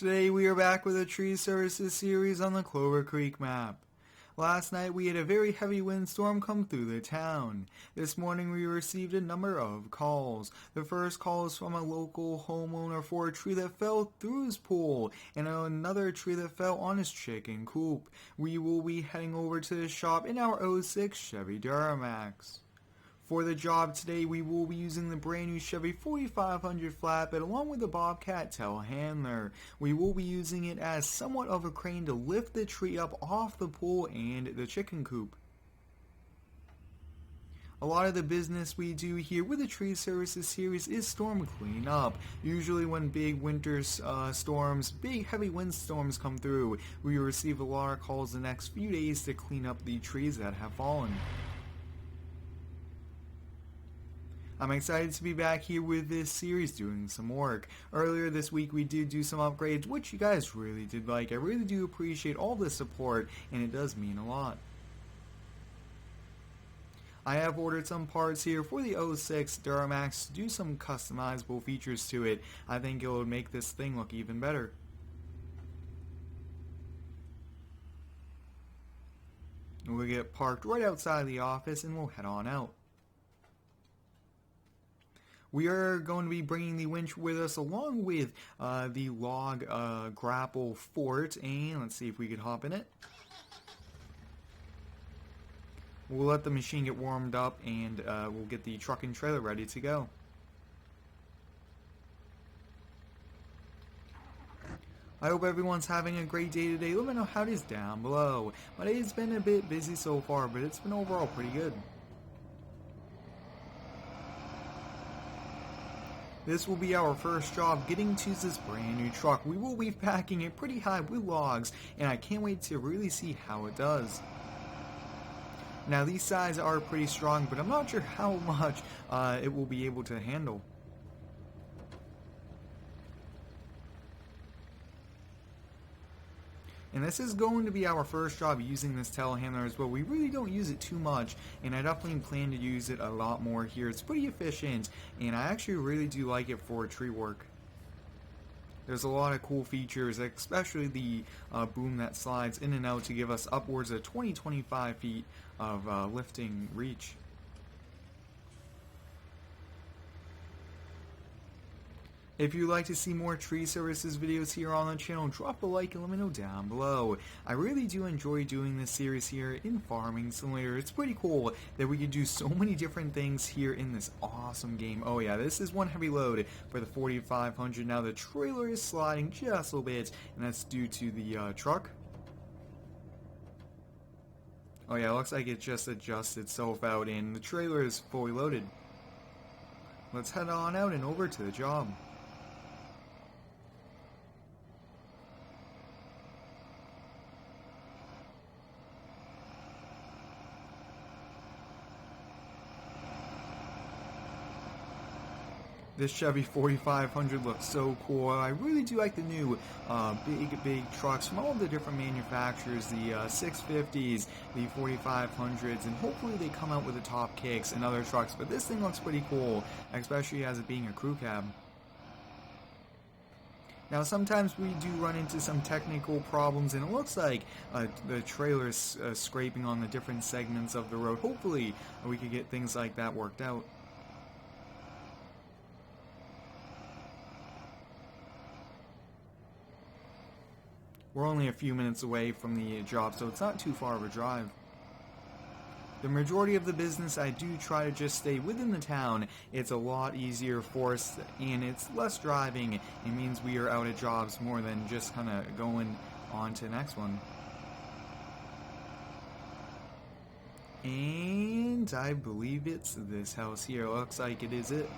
Today we are back with a tree services series on the Clover Creek map. Last night we had a very heavy windstorm come through the town. This morning we received a number of calls. The first call is from a local homeowner for a tree that fell through his pool and another tree that fell on his chicken coop. We will be heading over to the shop in our '06 Chevy Duramax. For the job today, we will be using the brand new Chevy 4500 Flatbed along with the Bobcat Telehandler. We will be using it as somewhat of a crane to lift the tree up off the pool and the chicken coop. A lot of the business we do here with the Tree Services series is storm cleanup. Usually when big winter storms, big heavy windstorms come through, we receive a lot of calls the next few days to clean up the trees that have fallen. I'm excited to be back here with this series doing some work. Earlier this week we did do some upgrades, which you guys really did like. I really do appreciate all the support, and it does mean a lot. I have ordered some parts here for the '06 Duramax to do some customizable features to it. I think it will make this thing look even better. We'll get parked right outside the office and we'll head on out. We are going to be bringing the winch with us along with the log grapple fort, and let's see if we could hop in it. We'll let the machine get warmed up and we'll get the truck and trailer ready to go. I hope everyone's having a great day today. Let me know how it is down below. My day has been a bit busy so far, but it's been overall pretty good. This will be our first job getting to this brand new truck. We will be packing it pretty high with logs, and I can't wait to really see how it does. Now these sides are pretty strong, but I'm not sure how much it will be able to handle. And this is going to be our first job using this telehandler as well. We really don't use it too much, and I definitely plan to use it a lot more here. It's pretty efficient, and I actually really do like it for tree work. There's a lot of cool features, especially the boom that slides in and out to give us upwards of 20-25 feet of lifting reach. If you'd like to see more tree services videos here on the channel, drop a like and let me know down below. I really do enjoy doing this series here in Farming Simulator. It's pretty cool that we can do so many different things here in this awesome game. Oh yeah, this is one heavy load for the 4500. Now the trailer is sliding just a little bit, and that's due to the truck. Oh yeah, it looks like it just adjusted itself out and the trailer is fully loaded. Let's head on out and over to the job. This Chevy 4500 looks so cool. I really do like the new big trucks from all the different manufacturers, the 650s, the 4500s, and hopefully they come out with the top kicks and other trucks. But this thing looks pretty cool, especially as it being a crew cab. Now sometimes we do run into some technical problems, and it looks like the trailer is scraping on the different segments of the road. Hopefully we could get things like that worked out. We're only a few minutes away from the job, so it's not too far of a drive. The majority of the business, I do try to just stay within the town. It's a lot easier for us, and it's less driving. It means we are out of jobs more than just kind of going on to the next one. And I believe it's this house here. Looks like it is it.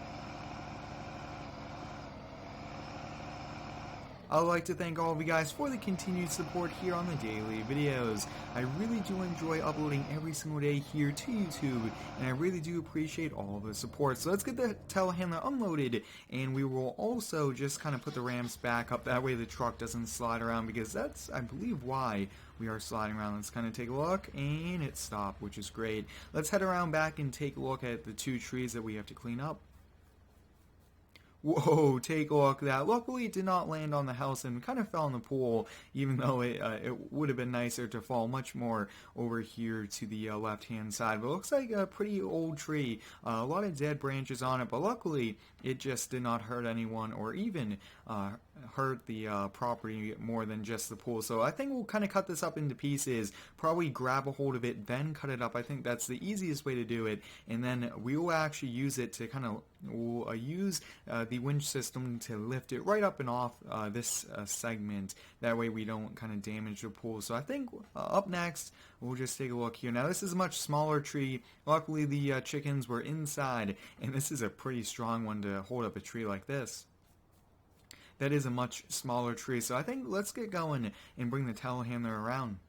I would like to thank all of you guys for the continued support here on the daily videos. I really do enjoy uploading every single day here to YouTube, and I really do appreciate all of the support. So let's get the telehandler unloaded, and we will also just kind of put the ramps back up. That way the truck doesn't slide around, because that's, I believe, why we are sliding around. Let's kind of take a look, and it stopped, which is great. Let's head around back and take a look at the two trees that we have to clean up. Whoa, take a look at that. Luckily, it did not land on the house and kind of fell in the pool, even though it would have been nicer to fall much more over here to the left-hand side. But it looks like a pretty old tree. A lot of dead branches on it, but luckily, it just did not hurt anyone or even hurt the property more than just the pool. So I think we'll kind of cut this up into pieces, probably grab a hold of it, then cut it up. I think that's the easiest way to do it, and then we will actually use it to kind of use the winch system to lift it right up and off this segment. That way we don't kind of damage the pool. So I think up next we'll just take a look here. Now this is a much smaller tree. Luckily the chickens were inside, and this is a pretty strong one to hold up a tree like this. That is a much smaller tree, so I think let's get going and bring the telehandler around.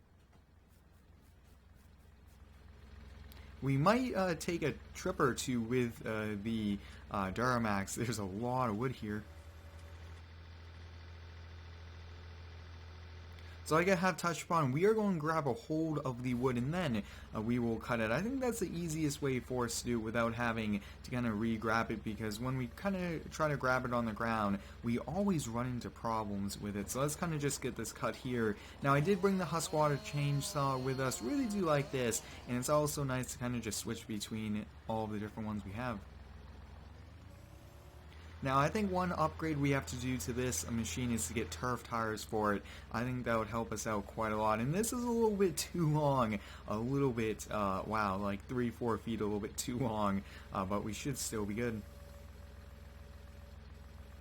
We might take a trip or two with the Duramax. There's a lot of wood here. So like I have touched upon, we are going to grab a hold of the wood and then we will cut it. I think that's the easiest way for us to do it without having to kind of re-grab it, because when we kind of try to grab it on the ground, we always run into problems with it. So let's kind of just get this cut here. Now I did bring the Husqvarna chainsaw with us. Really do like this, and it's also nice to kind of just switch between all the different ones we have. Now, I think one upgrade we have to do to this machine is to get turf tires for it. I think that would help us out quite a lot. And this is a little bit too long. A little bit, wow, like 3-4 feet, a little bit too long. But we should still be good.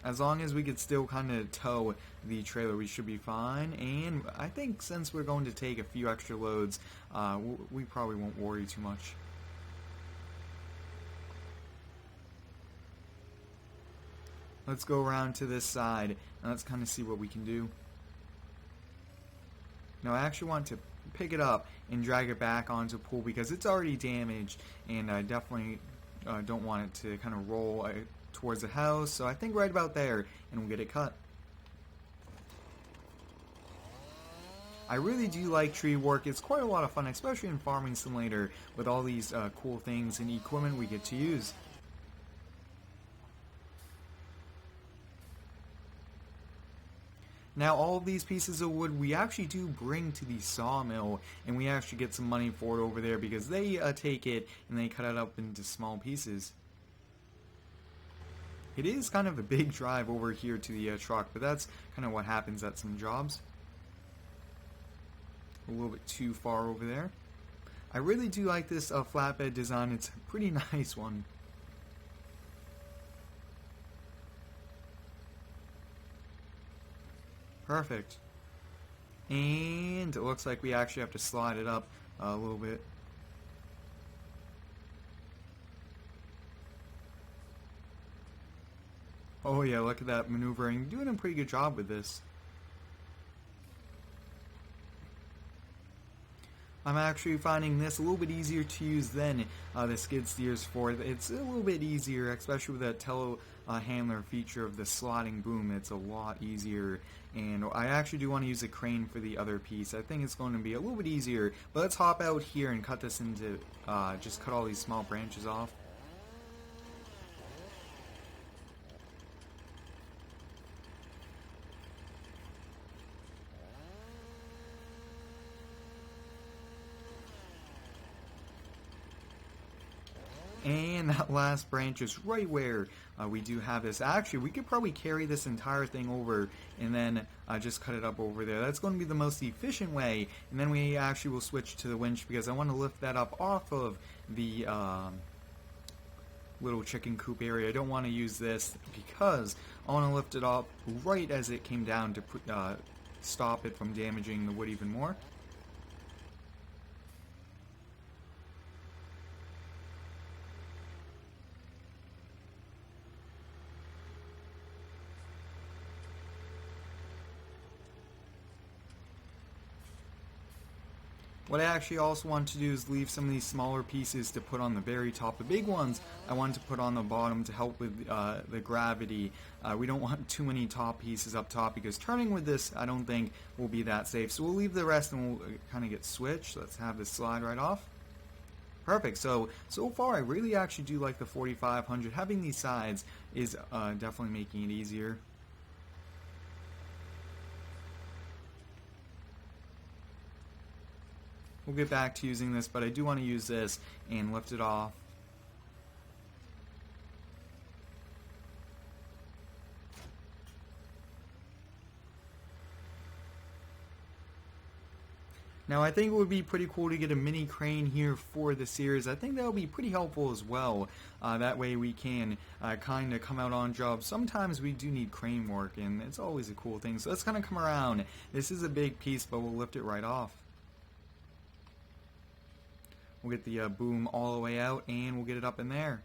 As long as we could still kind of tow the trailer, we should be fine. And I think since we're going to take a few extra loads, we probably won't worry too much. Let's go around to this side, and let's kind of see what we can do. Now, I actually want to pick it up and drag it back onto the pool because it's already damaged, and I definitely don't want it to kind of roll towards the house. So I think right about there, and we'll get it cut. I really do like tree work. It's quite a lot of fun, especially in Farming Simulator, with all these cool things and equipment we get to use. Now all of these pieces of wood we actually do bring to the sawmill, and we actually get some money for it over there because they take it and they cut it up into small pieces. It is kind of a big drive over here to the truck, but that's kind of what happens at some jobs. A little bit too far over there. I really do like this flatbed design. It's a pretty nice one. Perfect. And it looks like we actually have to slide it up a little bit. Oh yeah, look at that maneuvering. Doing a pretty good job with this. I'm actually finding this a little bit easier to use than the skid steers for it. It's a little bit easier, especially with that telehandler feature of the sliding boom. It's a lot easier, and I actually do want to use a crane for the other piece. I think it's going to be a little bit easier, but let's hop out here and cut this into, just cut all these small branches off. And that last branch is right where we do have this. Actually, we could probably carry this entire thing over and then just cut it up over there. That's going to be the most efficient way. And then we actually will switch to the winch because I want to lift that up off of the little chicken coop area. I don't want to use this because I want to lift it up right as it came down to stop it from damaging the wood even more. What I actually also want to do is leave some of these smaller pieces to put on the very top. The big ones I want to put on the bottom to help with the gravity. We don't want too many top pieces up top because turning with this I don't think will be that safe. So we'll leave the rest and we'll kind of get switched. Let's have this slide right off. Perfect. So far I really actually do like the 4500. Having these sides is definitely making it easier. We'll get back to using this, but I do want to use this and lift it off. Now I think it would be pretty cool to get a mini crane here for the series. I think that would be pretty helpful as well. That way we can kind of come out on jobs. Sometimes we do need crane work, and it's always a cool thing. So let's kind of come around. This is a big piece, but we'll lift it right off. We'll get the boom all the way out, and we'll get it up in there.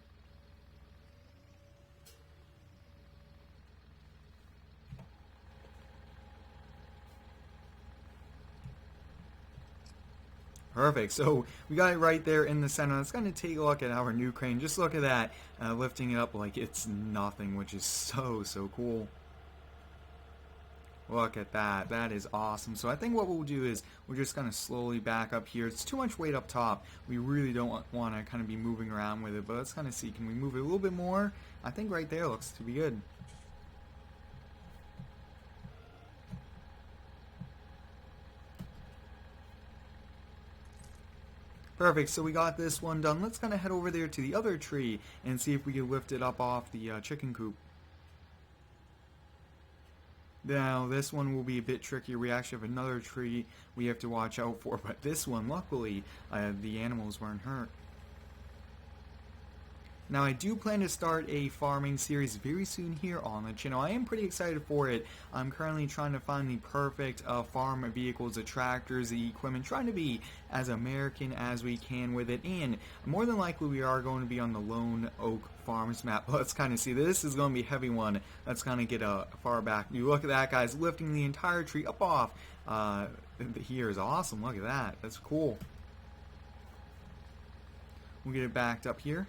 Perfect. So we got it right there in the center. Let's kind of take a look at our new crane. Just look at that, lifting it up like it's nothing, which is so cool. Look at that. That is awesome. So I think what we'll do is we're just going to slowly back up here. It's too much weight up top. We really don't want to kind of be moving around with it, but let's kind of see. Can we move it a little bit more? I think right there looks to be good. Perfect, so we got this one done. Let's kind of head over there to the other tree and see if we can lift it up off the chicken coop. Now, this one will be a bit trickier. We actually have another tree we have to watch out for, but this one, luckily, the animals weren't hurt. Now, I do plan to start a farming series very soon here on the channel. I am pretty excited for it. I'm currently trying to find the perfect farm vehicles, the tractors, the equipment, trying to be as American as we can with it. And more than likely, we are going to be on the Lone Oak Farms map. Let's kind of see. This is going to be a heavy one. Let's kind of get far back. You look at that, guys, lifting the entire tree up off. Here is awesome. Look at that. That's cool. We'll get it backed up here.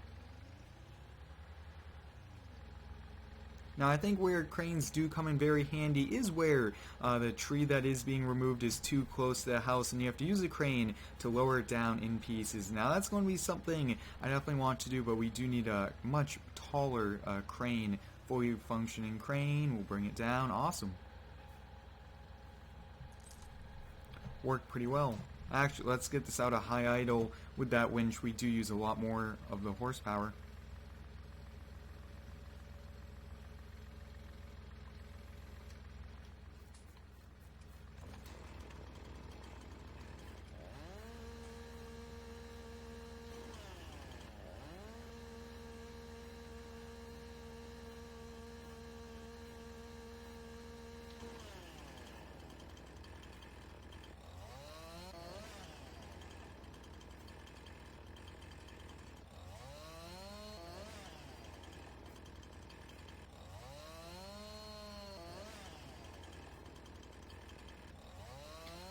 Now I think where cranes do come in very handy is where the tree that is being removed is too close to the house and you have to use a crane to lower it down in pieces. Now that's going to be something I definitely want to do, but we do need a much taller crane, fully functioning crane. We'll bring it down. Awesome. Worked pretty well. Actually, let's get this out of high idle. With that winch we do use a lot more of the horsepower.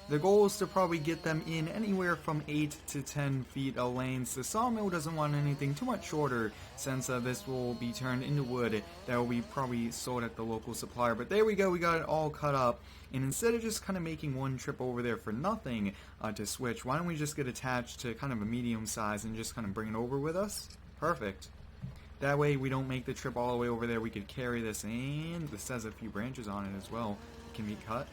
The goal is to probably get them in anywhere from 8 to 10 feet of lanes. The sawmill doesn't want anything too much shorter since this will be turned into wood that will be probably sold at the local supplier. But there we go, we got it all cut up. And instead of just kind of making one trip over there for nothing to switch, why don't we just get attached to kind of a medium size and just kind of bring it over with us? Perfect. That way we don't make the trip all the way over there. We could carry this, and this has a few branches on it as well. It can be cut.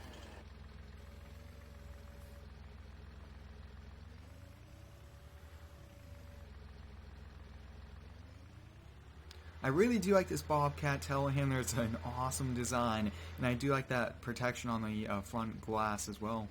I really do like this Bobcat Telehandler. It's an awesome design, and I do like that protection on the front glass as well.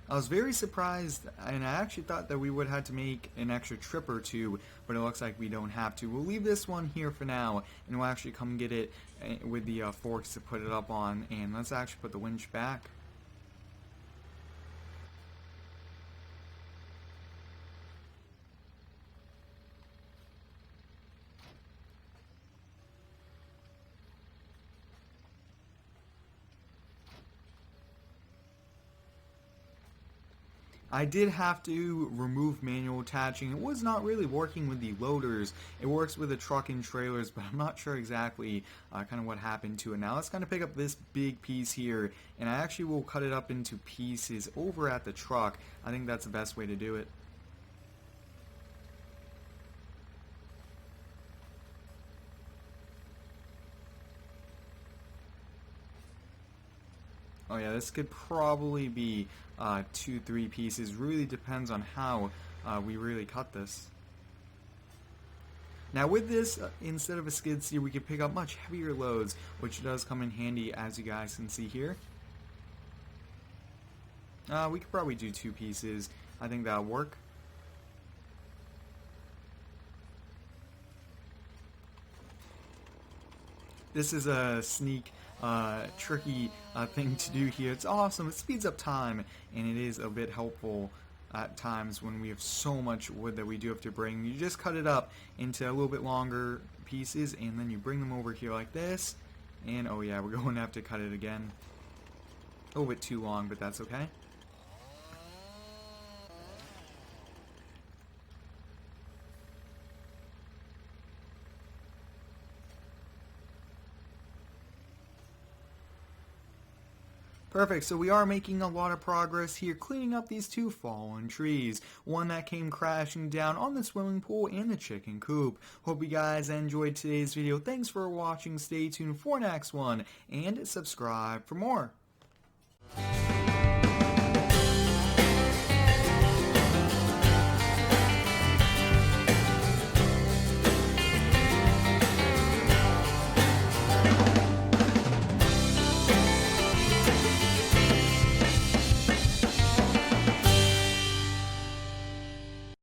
I was very surprised, and I actually thought that we would have to make an extra trip or two, but it looks like we don't have to. We'll leave this one here for now, and we'll actually come get it with the forks to put it up on, and let's actually put the winch back. I did have to remove manual attaching. It was not really working with the loaders. It works with the truck and trailers, but I'm not sure exactly kind of what happened to it. Now let's kind of pick up this big piece here, and I actually will cut it up into pieces over at the truck. I think that's the best way to do it. Oh yeah, this could probably be 2-3 pieces. Really depends on how we really cut this. Now with this, instead of a skid steer, we could pick up much heavier loads, which does come in handy, as you guys can see here. We could probably do 2 pieces. I think that'll work. This is a sneak, tricky thing to do here. It's awesome. It speeds up time, and it is a bit helpful at times when we have so much wood that we do have to bring. You just cut it up into a little bit longer pieces, and then you bring them over here like this. And oh yeah, we're going to have to cut it again. A little bit too long, but that's okay. Perfect, so we are making a lot of progress here, cleaning up these 2 fallen trees. One that came crashing down on the swimming pool and the chicken coop. Hope you guys enjoyed today's video. Thanks for watching. Stay tuned for next one, and subscribe for more.